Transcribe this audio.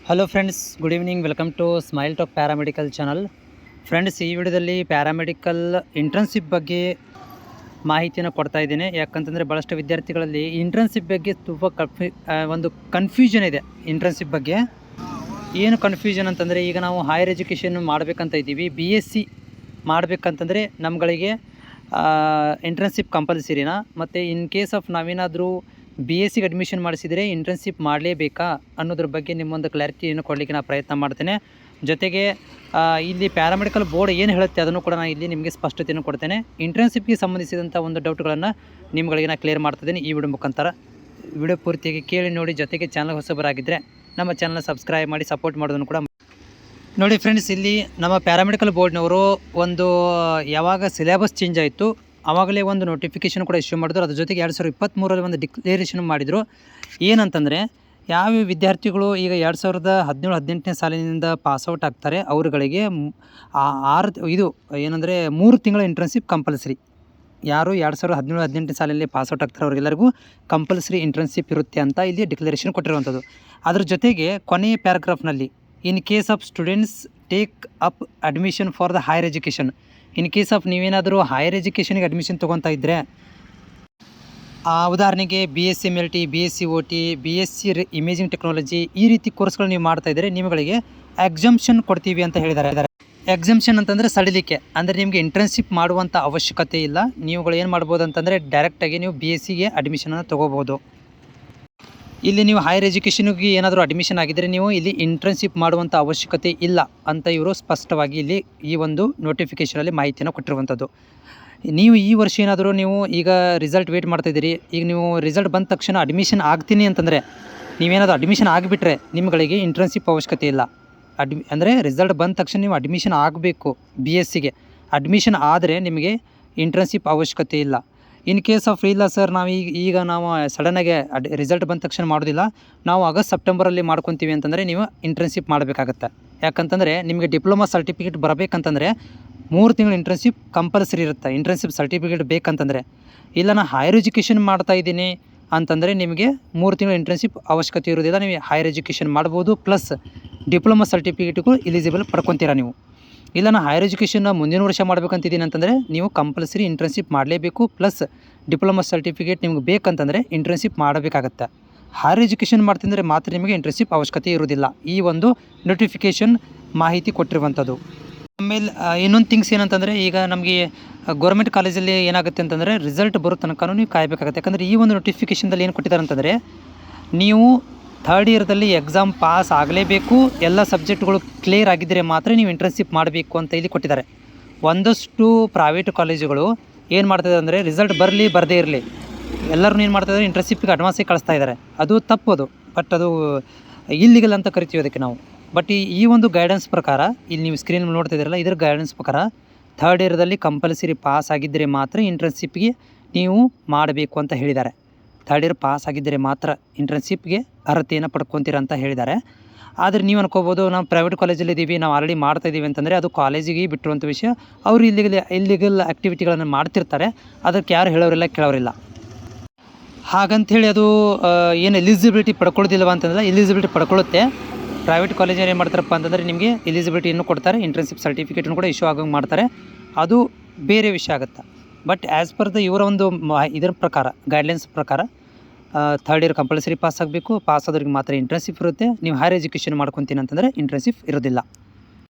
Hello friends, good evening. Welcome to Smile Talk paramedical channel. Friends, ಈ ವಿಡಿಯೋದಲ್ಲಿ paramedical internship ಬಗ್ಗೆ ಮಾಹಿತಿಯನ್ನು ಕೊಡ್ತಾ ಇದ್ದೀನಿ. ಯಾಕಂತಂದರೆ ಭಾಳಷ್ಟು ವಿದ್ಯಾರ್ಥಿಗಳಲ್ಲಿ ಇಂಟರ್ನ್ಶಿಪ್ ಬಗ್ಗೆ ತುಂಬ ಒಂದು ಕನ್ಫ್ಯೂಷನ್ ಇದೆ. ಇಂಟರ್ನ್ಶಿಪ್ ಬಗ್ಗೆ ಏನು ಕನ್ಫ್ಯೂಷನ್ ಅಂತಂದರೆ, ಈಗ ನಾವು ಹೈಯರ್ ಎಜುಕೇಷನ್ ಮಾಡಬೇಕಂತ ಇದ್ದೀವಿ. BSc ಮಾಡಬೇಕಂತಂದರೆ ನಮ್ಗಳಿಗೆ ಇಂಟರ್ನ್ಶಿಪ್ ಕಂಪಲ್ಸರಿನಾ, ಮತ್ತು ಇನ್ ಕೇಸ್ ಆಫ್ ನಾವೇನಾದರೂ BScಗೆ ಅಡ್ಮಿಷನ್ ಮಾಡಿಸಿದರೆ ಇಂಟರ್ನ್ಶಿಪ್ ಮಾಡಲೇಬೇಕಾ ಅನ್ನೋದ್ರ ಬಗ್ಗೆ ನಿಮ್ಮೊಂದು ಕ್ಲಾರಿಟಿಯನ್ನು ಕೊಡಲಿಕ್ಕೆ ನಾನು ಪ್ರಯತ್ನ ಮಾಡ್ತೇನೆ. ಜೊತೆಗೆ ಇಲ್ಲಿ ಪ್ಯಾರಾಮೆಡಿಕಲ್ ಬೋರ್ಡ್ ಏನು ಹೇಳುತ್ತೆ ಅದನ್ನು ಕೂಡ ನಾನು ಇಲ್ಲಿ ನಿಮಗೆ ಸ್ಪಷ್ಟತೆಯನ್ನು ಕೊಡ್ತೇನೆ. ಇಂಟರ್ನ್ಶಿಪ್ಗೆ ಸಂಬಂಧಿಸಿದಂಥ ಒಂದು ಡೌಟ್ಗಳನ್ನು ನಿಮ್ಗಳಿಗೆ ನಾನು ಕ್ಲಿಯರ್ ಮಾಡ್ತಿದ್ದೀನಿ ಈ ವಿಡಿಯೋ ಮುಖಾಂತರ. ವಿಡಿಯೋ ಪೂರ್ತಿಯಾಗಿ ಕೇಳಿ ನೋಡಿ. ಜೊತೆಗೆ ಚಾನಲ್ ಹೊಸಬರಾಗಿದ್ದರೆ ನಮ್ಮ ಚಾನಲ್ನ ಸಬ್ಸ್ಕ್ರೈಬ್ ಮಾಡಿ ಸಪೋರ್ಟ್ ಮಾಡೋದನ್ನು ಕೂಡ ನೋಡಿ. ಫ್ರೆಂಡ್ಸ್, ಇಲ್ಲಿ ನಮ್ಮ ಪ್ಯಾರಾಮೆಡಿಕಲ್ ಬೋರ್ಡ್ನವರು ಒಂದು ಯಾವಾಗ ಸಿಲೆಬಸ್ ಚೇಂಜ್ ಆಯಿತು ಆವಾಗಲೇ ಒಂದು ನೋಟಿಫಿಕೇಷನ್ ಕೂಡ ಇಶ್ಯೂ ಮಾಡಿದ್ರು. ಅದ್ರ ಜೊತೆಗೆ 2023ರಲ್ಲಿ ಒಂದು ಡಿಕ್ಲೇರೇಷನ್ ಮಾಡಿದರು. ಏನಂತಂದರೆ, ಯಾವ ವಿದ್ಯಾರ್ಥಿಗಳು ಈಗ 2017-18ನೇ ಸಾಲಿನಿಂದ ಪಾಸ್ಔಟ್ ಆಗ್ತಾರೆ ಅವರುಗಳಿಗೆ 3 ತಿಂಗಳ ಇಂಟರ್ನ್ಶಿಪ್ ಕಂಪಲ್ಸರಿ. ಯಾರು 2017-18ನೇ ಸಾಲಿನಲ್ಲಿ ಪಾಸ್ಔಟ್ ಆಗ್ತಾರೆ ಅವರಿಗೆಲ್ಲರಿಗೂ ಕಂಪಲ್ಸರಿ ಇಂಟರ್ನ್ಶಿಪ್ ಇರುತ್ತೆ ಅಂತ ಇಲ್ಲಿ ಡಿಕ್ಲರೇಷನ್ ಕೊಟ್ಟಿರುವಂಥದ್ದು. ಅದ್ರ ಜೊತೆಗೆ ಕೊನೆಯ ಪ್ಯಾರಾಗ್ರಾಫ್ನಲ್ಲಿ in case of students take up admission for the higher education, in case of ನೀವೇನಾದರೂ ಹೈಯರ್ ಎಜುಕೇಷನ್ಗೆ ಅಡ್ಮಿಷನ್ ತೊಗೊತಾ ಇದ್ದರೆ, ಉದಾಹರಣೆಗೆ BSc MLT, BSc OT, BSc imaging technology, ಈ ರೀತಿ ಕೋರ್ಸ್ಗಳು ನೀವು ಮಾಡ್ತಾಯಿದ್ರೆ ನಿಮಗೆ ಎಕ್ಸಂಪ್ಷನ್ ಕೊಡ್ತೀವಿ ಅಂತ ಹೇಳಿದ್ದಾರೆ. ಎಕ್ಸಂಪ್ಷನ್ ಅಂತಂದರೆ ಸಡಿಲಿಕೆ, ಅಂದರೆ ನಿಮಗೆ ಇಂಟರ್ನ್ಶಿಪ್ ಮಾಡುವಂಥ ಅವಶ್ಯಕತೆ ಇಲ್ಲ. ನೀವುಗಳು ಏನು ಮಾಡ್ಬೋದು ಅಂತಂದರೆ ಡೈರೆಕ್ಟಾಗಿ ನೀವು BScಗೆ ಅಡ್ಮಿಷನನ್ನು ತೊಗೋಬೋದು. ಇಲ್ಲಿ ನೀವು ಹೈಯರ್ ಎಜುಕೇಷನ್ಗೆ ಏನಾದರೂ ಅಡ್ಮಿಷನ್ ಆಗಿದ್ದರೆ ನೀವು ಇಲ್ಲಿ ಇಂಟರ್ನ್ಶಿಪ್ ಮಾಡುವಂಥ ಅವಶ್ಯಕತೆ ಇಲ್ಲ ಅಂತ ಇವರು ಸ್ಪಷ್ಟವಾಗಿ ಇಲ್ಲಿ ಈ ಒಂದು ನೋಟಿಫಿಕೇಷನಲ್ಲಿ ಮಾಹಿತಿಯನ್ನು ಕೊಟ್ಟಿರುವಂಥದ್ದು. ನೀವು ಈ ವರ್ಷ ಏನಾದರೂ ನೀವು ಈಗ ರಿಸಲ್ಟ್ ವೇಟ್ ಮಾಡ್ತಾಯಿದ್ದೀರಿ, ಈಗ ನೀವು ರಿಸಲ್ಟ್ ಬಂದ ತಕ್ಷಣ ಅಡ್ಮಿಷನ್ ಆಗ್ತೀನಿ ಅಂತಂದರೆ, ನೀವೇನಾದರೂ ಅಡ್ಮಿಷನ್ ಆಗಿಬಿಟ್ರೆ ನಿಮ್ಗಳಿಗೆ ಇಂಟರ್ನ್ಶಿಪ್ ಅವಶ್ಯಕತೆ ಇಲ್ಲ. ಅಂದರೆ ರಿಸಲ್ಟ್ ಬಂದ ತಕ್ಷಣ ನೀವು ಅಡ್ಮಿಷನ್ ಆಗಬೇಕು. BScಗೆ ಅಡ್ಮಿಷನ್ ಆದರೆ ನಿಮಗೆ ಇಂಟರ್ನ್ಶಿಪ್ ಅವಶ್ಯಕತೆ ಇಲ್ಲ. ಇನ್ ಕೇಸ್ ಆಫ್ ಇಲ್ಲ ಸರ್, ಈಗ ನಾವು ಸಡನ್ನಾಗಿ ರಿಸಲ್ಟ್ ಬಂದ ತಕ್ಷಣ ಮಾಡೋದಿಲ್ಲ, ನಾವು ಆಗಸ್ಟ್ ಸೆಪ್ಟೆಂಬರಲ್ಲಿ ಮಾಡ್ಕೊತೀವಿ ಅಂತಂದರೆ ನೀವು ಇಂಟರ್ನ್ಶಿಪ್ ಮಾಡಬೇಕಾಗತ್ತೆ. ಯಾಕಂತಂದರೆ ನಿಮಗೆ ಡಿಪ್ಲೊಮಾ ಸರ್ಟಿಫಿಕೇಟ್ ಬರಬೇಕಂತಂದರೆ 3 ತಿಂಗಳು ಇಂಟರ್ನ್ಶಿಪ್ ಕಂಪಲ್ಸರಿ ಇರುತ್ತೆ. ಇಂಟರ್ನ್ಶಿಪ್ ಸರ್ಟಿಫಿಕೇಟ್ ಬೇಕಂತಂದರೆ, ಇಲ್ಲ ನಾನು ಹೈಯರ್ ಎಜುಕೇಷನ್ ಮಾಡ್ತಾಯಿದ್ದೀನಿ ಅಂತಂದರೆ ನಿಮಗೆ 3 ತಿಂಗಳು ಇಂಟರ್ನ್ಶಿಪ್ ಅವಶ್ಯಕತೆ ಇರೋದಿಲ್ಲ. ನೀವು ಹೈಯರ್ ಎಜುಕೇಷನ್ ಮಾಡ್ಬೋದು, ಪ್ಲಸ್ ಡಿಪ್ಲೊಮಾ ಸರ್ಟಿಫಿಕೇಟ್ಗೂ ಎಲಿಜಿಬಲ್ ಪಡ್ಕೊತೀರಾ ನೀವು. ಇಲ್ಲ ನಾನು ಹೈಯರ್ ಎಜುಕೇಷನ್ನ ಮುಂದಿನ ವರ್ಷ ಮಾಡ್ಬೇಕಂತಿದ್ದೀನಿ ಅಂತಂದರೆ ನೀವು ಕಂಪಲ್ಸರಿ ಇಂಟರ್ನ್ಶಿಪ್ ಮಾಡಲೇಬೇಕು, ಪ್ಲಸ್ ಡಿಪ್ಲೊಮಾ ಸರ್ಟಿಫಿಕೇಟ್ ನಿಮ್ಗೆ ಬೇಕಂತಂದರೆ ಇಂಟರ್ನ್ಶಿಪ್ ಮಾಡಬೇಕಾಗತ್ತೆ. ಹೈಯರ್ ಎಜುಕೇಷನ್ ಮಾಡ್ತಿದ್ರೆ ಮಾತ್ರ ನಿಮಗೆ ಇಂಟರ್ನ್ಶಿಪ್ ಅವಶ್ಯಕತೆ ಇರೋದಿಲ್ಲ. ಈ ಒಂದು ನೋಟಿಫಿಕೇಷನ್ ಮಾಹಿತಿ ಕೊಟ್ಟಿರುವಂಥದ್ದು. ಆಮೇಲೆ ಇನ್ನೊಂದು ಥಿಂಗ್ಸ್ ಏನಂತಂದರೆ, ಈಗ ನಮಗೆ ಗೌರ್ಮೆಂಟ್ ಕಾಲೇಜಲ್ಲಿ ಏನಾಗುತ್ತೆ ಅಂತಂದರೆ ರಿಸಲ್ಟ್ ಬರೋ ತನಕ ನೀವು ಕಾಯಬೇಕಾಗುತ್ತೆ. ಯಾಕಂದರೆ ಈ ಒಂದು ನೋಟಿಫಿಕೇಷನ್ದಲ್ಲಿ ಏನು ಕೊಟ್ಟಿದ್ದಾರೆ ಅಂತಂದರೆ, ನೀವು 3rd ಇಯರ್ದಲ್ಲಿ ಎಕ್ಸಾಮ್ ಪಾಸ್ ಆಗಲೇಬೇಕು, ಎಲ್ಲ ಸಬ್ಜೆಕ್ಟ್ಗಳು ಕ್ಲಿಯರ್ ಆಗಿದ್ದರೆ ಮಾತ್ರ ನೀವು ಇಂಟರ್ನ್ಶಿಪ್ ಮಾಡಬೇಕು ಅಂತ ಇಲ್ಲಿ ಕೊಟ್ಟಿದ್ದಾರೆ. ಒಂದಷ್ಟು ಪ್ರೈವೇಟ್ ಕಾಲೇಜುಗಳು ಏನು ಮಾಡ್ತಿದ್ದಾರೆ ಅಂದರೆ, ರಿಸಲ್ಟ್ ಬರಲಿ ಬರದೇ ಇರಲಿ ಎಲ್ಲರೂ ಏನು ಮಾಡ್ತಾಯಿದ್ದಾರೆ, ಇಂಟರ್ನ್ಶಿಪ್ಗೆ ಅಡ್ವಾನ್ಸಿಗೆ ಕಳಿಸ್ತಾ ಇದ್ದಾರೆ. ಅದು ತಪ್ಪದು, ಬಟ್ ಅದು ಇಲ್ಲಿಗಲ್ ಅಂತ ಕರಿತೀವಿ ಅದಕ್ಕೆ ನಾವು. ಬಟ್ ಈ ಒಂದು ಗೈಡೆನ್ಸ್ ಪ್ರಕಾರ ಇಲ್ಲಿ ನೀವು ಸ್ಕ್ರೀನ್ ನೋಡ್ತಿದ್ದೀರಲ್ಲ, ಇದರ ಗೈಡೆನ್ಸ್ ಪ್ರಕಾರ 3rd ಇಯರ್ದಲ್ಲಿ ಕಂಪಲ್ಸರಿ ಪಾಸ್ ಆಗಿದ್ದರೆ ಮಾತ್ರ ಇಂಟರ್ನ್ಶಿಪ್ಗೆ ನೀವು ಮಾಡಬೇಕು ಅಂತ ಹೇಳಿದ್ದಾರೆ. 3rd ಇಯರ್ ಪಾಸ್ ಆಗಿದ್ದರೆ ಮಾತ್ರ ಇಂಟರ್ನ್ಶಿಪ್ಗೆ ಅರ್ಹತೆಯನ್ನು ಪಡ್ಕೊತೀರ ಅಂತ ಹೇಳಿದ್ದಾರೆ. ಆದರೆ ನೀವು ಅನ್ಕೋಬೋದು, ನಾವು ಪ್ರೈವೇಟ್ ಕಾಲೇಜಲ್ಲಿ ಇದ್ದೀವಿ, ನಾವು ಆಲ್ರೆಡಿ ಮಾಡ್ತಾಯಿದ್ದೀವಿ ಅಂತಂದರೆ ಅದು ಕಾಲೇಜಿಗೆ ಬಿಟ್ಟಿರುವಂಥ ವಿಷಯ. ಅವರು ಇಲ್ಲಿಗಲ್ ಆ್ಯಕ್ಟಿವಿಟಿಗಳನ್ನು ಮಾಡ್ತಿರ್ತಾರೆ, ಅದಕ್ಕೆ ಯಾರು ಹೇಳೋರಿಲ್ಲ ಕೇಳೋರಿಲ್ಲ. ಹಾಗಂಥೇಳಿ ಅದು ಏನು ಎಲಿಜಿಬಿಲಿಟಿ ಪಡ್ಕೊಳ್ಳೋದಿಲ್ಲವ ಅಂತಂದರೆ ಎಲಿಜಿಬಿಲಿಟಿ ಪಡ್ಕೊಳ್ಳುತ್ತೆ. ಪ್ರೈವೇಟ್ ಕಾಲೇಜಲ್ಲಿ ಏನು ಮಾಡ್ತಾರಪ್ಪ ಅಂತಂದರೆ ನಿಮಗೆ ಎಲಿಜಿಬಿಲಿಟಿಯನ್ನು ಕೊಡ್ತಾರೆ, ಇಂಟರ್ನ್ಶಿಪ್ ಸರ್ಟಿಫಿಕೇಟನ್ನು ಕೂಡ ಇಶ್ಯೂ ಆಗಂಗೆ ಮಾಡ್ತಾರೆ. ಅದು ಬೇರೆ ವಿಷಯ ಆಗುತ್ತೆ. ಬಟ್ ಆ್ಯಸ್ ಪರ್ ದ ಇವರ ಒಂದು ಇದರ ಪ್ರಕಾರ, ಗೈಡ್ಲೈನ್ಸ್ ಪ್ರಕಾರ 3rd ಇಯರ್ ಕಂಪಲ್ಸರಿ ಪಾಸ್ ಆಗಬೇಕು. ಪಾಸ್ ಆದವ್ರಿಗೆ ಮಾತ್ರ ಇಂಟರ್ನ್ಶಿಪ್ ಇರುತ್ತೆ. ನೀವು ಹೈಯರ್ ಎಜುಕೇಷನ್ ಮಾಡ್ಕೊತೀನಿ ಅಂತಂದರೆ ಇಂಟರ್ನ್ಶಿಪ್ ಇರೋದಿಲ್ಲ.